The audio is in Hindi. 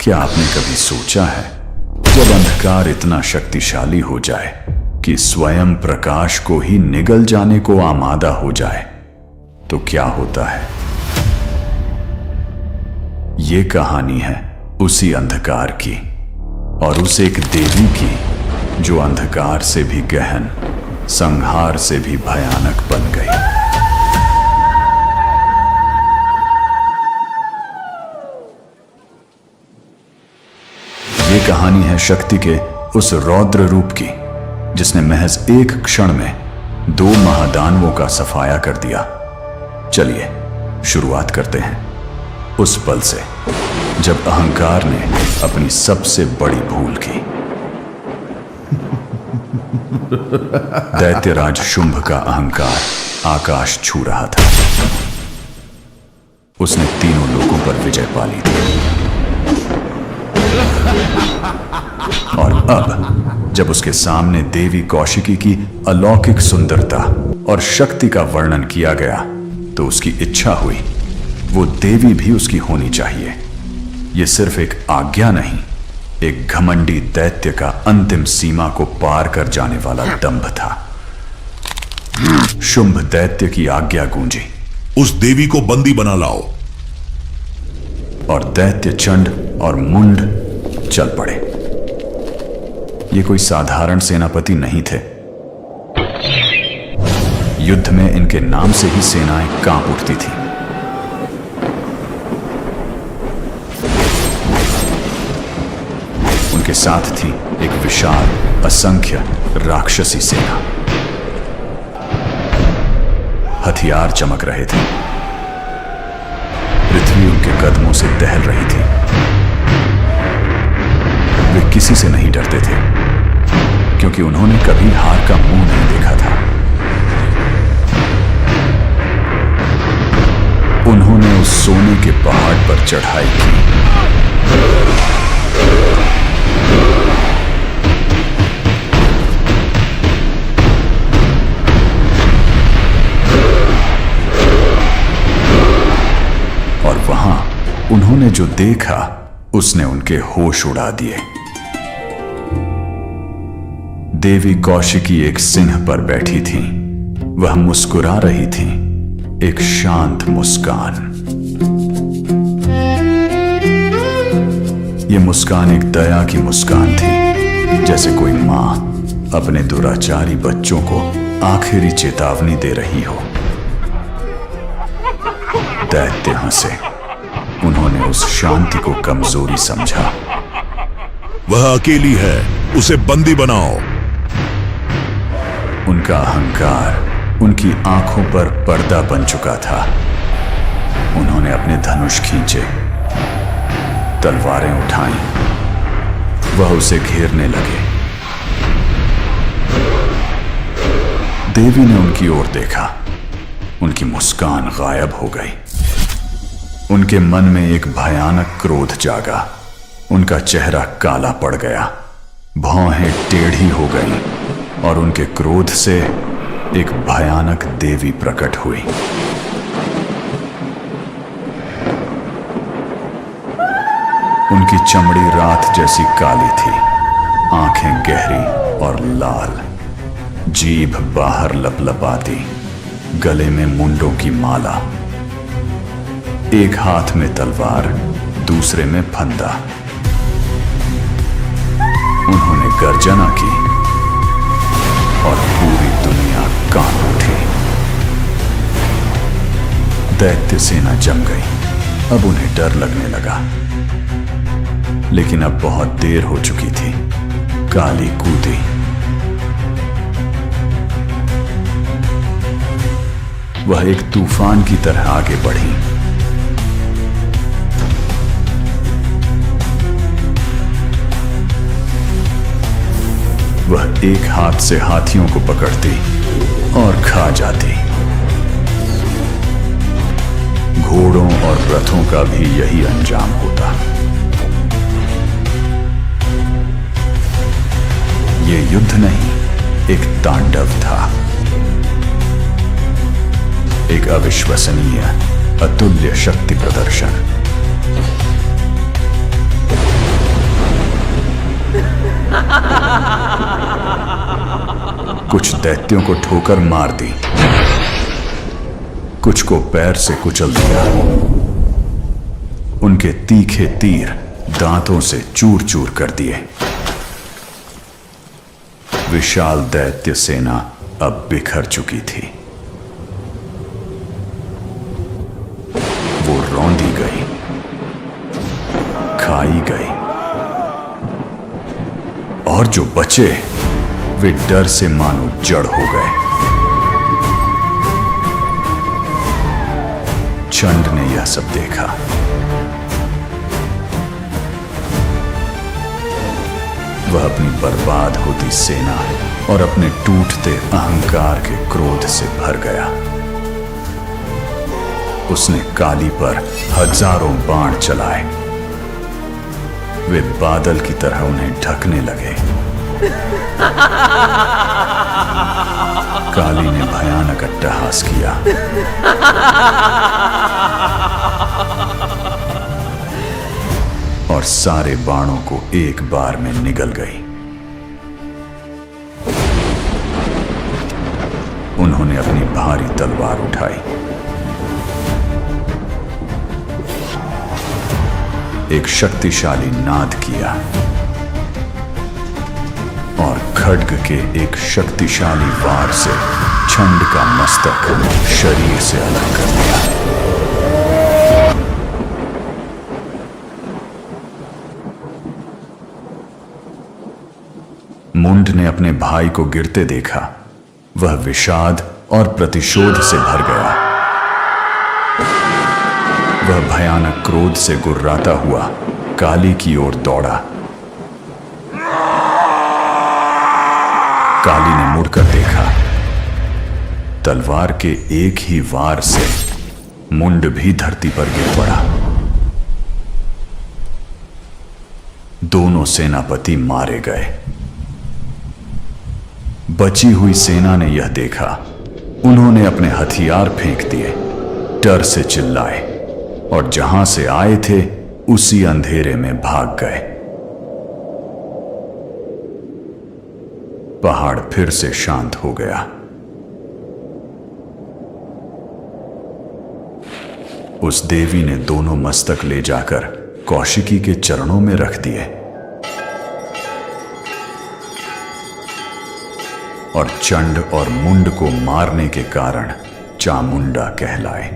क्या आपने कभी सोचा है, जब अंधकार इतना शक्तिशाली हो जाए कि स्वयं प्रकाश को ही निगल जाने को आमादा हो जाए, तो क्या होता है? ये कहानी है उसी अंधकार की, और उस एक देवी की जो अंधकार से भी गहन, संहार से भी भयानक बन गई। ये कहानी है शक्ति के उस रौद्र रूप की, जिसने महज एक क्षण में 2 महादानवों का सफाया कर दिया। चलिए शुरुआत करते हैं उस पल से जब अहंकार ने अपनी सबसे बड़ी भूल की। दैत्यराज शुंभ का अहंकार आकाश छू रहा था। उसने तीनों लोगों पर विजय पा ली थी, और अब जब उसके सामने देवी कौशिकी की अलौकिक सुंदरता और शक्ति का वर्णन किया गया, तो उसकी इच्छा हुई वो देवी भी उसकी होनी चाहिए। ये सिर्फ एक आज्ञा नहीं, एक घमंडी दैत्य का अंतिम सीमा को पार कर जाने वाला दंभ था। शुंभ दैत्य की आज्ञा गूंजी, उस देवी को बंदी बना लाओ। और दैत्य चंड और मुंड चल पड़े। ये कोई साधारण सेनापति नहीं थे। युद्ध में इनके नाम से ही सेनाएं कांप उठती थीं। उनके साथ थी एक विशाल असंख्य राक्षसी सेना। हथियार चमक रहे थे, पृथ्वी उनके कदमों से दहल रही थी। वे किसी से नहीं डरते थे, क्योंकि उन्होंने कभी हार का मुंह नहीं देखा था। उन्होंने उस सोने के पहाड़ पर चढ़ाई की, और वहां उन्होंने जो देखा उसने उनके होश उड़ा दिए। देवी कौशिकी एक सिंह पर बैठी थी। वह मुस्कुरा रही थी, एक शांत मुस्कान। यह मुस्कान एक दया की मुस्कान थी, जैसे कोई मां अपने दुराचारी बच्चों को आखिरी चेतावनी दे रही हो। दैत्य हंसे। उन्होंने उस शांति को कमजोरी समझा। वह अकेली है, उसे बंदी बनाओ। उनका अहंकार उनकी आंखों पर पर्दा बन चुका था। उन्होंने अपने धनुष खींचे, तलवारें उठाई। वह उसे घेरने लगे। देवी ने उनकी ओर देखा। उनकी मुस्कान गायब हो गई। उनके मन में एक भयानक क्रोध जागा। उनका चेहरा काला पड़ गया, भौहें टेढ़ी हो गईं, और उनके क्रोध से एक भयानक देवी प्रकट हुई। उनकी चमड़ी रात जैसी काली थी, आंखें गहरी और लाल, जीभ बाहर लपलपाती, गले में मुंडों की माला, एक हाथ में तलवार, दूसरे में फंदा। उन्होंने गर्जना की और पूरी दुनिया कांप उठी। दैत्य सेना जम गई। अब उन्हें डर लगने लगा, लेकिन अब बहुत देर हो चुकी थी। काली कूदी। वह एक तूफान की तरह आगे बढ़ी। वह एक हाथ से हाथियों को पकड़ती और खा जाती। घोड़ों और रथों का भी यही अंजाम होता। ये युद्ध नहीं, एक तांडव था। एक अविश्वसनीय, अतुल्य शक्ति प्रदर्शन। कुछ दैत्यों को ठोकर मार दी, कुछ को पैर से कुचल दिया। उनके तीखे तीर दांतों से चूर चूर कर दिए। विशाल दैत्य सेना अब बिखर चुकी थी। वो रौंदी गई, खाई गई, और जो बचे वे डर से मानो जड़ हो गए। चंड ने यह सब देखा। वह अपनी बर्बाद होती सेना और अपने टूटते अहंकार के क्रोध से भर गया। उसने काली पर हजारों बाण चलाए। वे बादल की तरह उन्हें ढकने लगे। काली ने भयानक अट्टहास किया। और सारे बाणों को एक बार में निगल गई। उन्होंने अपनी भारी तलवार उठाई। एक शक्तिशाली नाद किया और खड्ग के एक शक्तिशाली वार से छंड का मस्तक शरीर से अलग कर दिया। मुंड ने अपने भाई को गिरते देखा। वह विषाद और प्रतिशोध से भर गया। वह भयानक क्रोध से गुर्राता हुआ काली की ओर दौड़ा। काली ने मुड़कर देखा। तलवार के एक ही वार से मुंड भी धरती पर गिर पड़ा। दोनों सेनापति मारे गए। बची हुई सेना ने यह देखा। उन्होंने अपने हथियार फेंक दिए, डर से चिल्लाए और जहां से आए थे उसी अंधेरे में भाग गए। पहाड़ फिर से शांत हो गया। उस देवी ने दोनों मस्तक ले जाकर कौशिकी के चरणों में रख दिए और चंड और मुंड को मारने के कारण चामुंडा कहलाए।